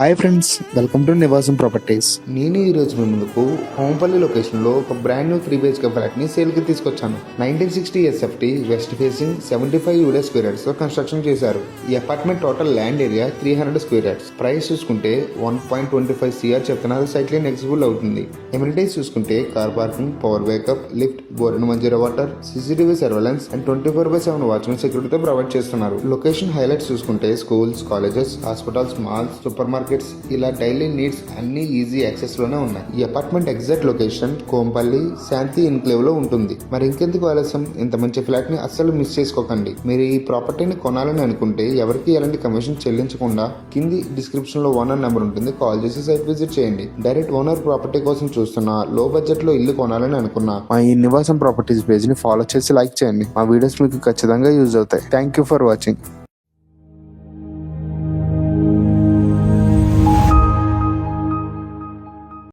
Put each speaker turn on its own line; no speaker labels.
Hi friends, welcome to నివాసం properties. నేను ఈ రోజు మీ ముందుకు హోంపల్లి లొకేషన్లో ఒక బ్రాండ్ న్యూ 3 BHK ఫ్లాట్ని సేల్కి తీసుకొచ్చాను. 1960 SFT వెస్ట్ ఫేసింగ్ 75 యూడే స్క్వేర్ యార్డ్స్తో కన్స్ట్రక్షన్ చేశారు. ఈ apartment total land area 300 square yards. Price చూసుకుంటే 1.25 CR చెప్తున్నారు. సైట్ లైన్ ఎగ్జిబుల్ అవుతుంది. ఎమ్యూనిటీస్ చూసుకుంటే car parking, power backup, lift, bore 10 water, CCTV surveillance and 24/7 watchmen సెక్యూరిటీతో ప్రొవైడ్ చేస్తున్నారు. లొకేషన్ హైలైట్స్ చూసుకుంటే schools, colleges, hospitals, malls, supermarkets ఇలా daily needs అన్ని easy access లోనే ఉన్నాయి. ఈ apartment exact location Kompally Shanti enclave లో ఉంటుంది. మరి ఇంకెందుకు ఆలస్యం, ఇంత మంచి ఫ్లాట్ ని అస్సలు మిస్ చేసుకోకండి. మీరు ఈ ప్రాపర్టీని కొనాలని అనుకుంటే ఎవరికి ఎలాంటి కమిషన్ చెల్లించకుండా కింది డిస్క్రిప్షన్ లో ఓనర్ నెంబర్ ఉంటుంది, కాల్ చేసి సైట్ విజిట్ చేయండి. డైరెక్ట్ ఓనర్ ప్రాపర్టీ కోసం చూస్తున్నా, లో బడ్జెట్ లో ఇల్లు కొనాలని అనుకున్నా మా ఈ నివాసం ప్రాపర్టీస్ పేజ్ ని ఫాలో చేసి లైక్ చేయండి. మా వీడియోస్ మీకు ఖచ్చితంగా యూజ్ అవుతాయి. Thank you for watching.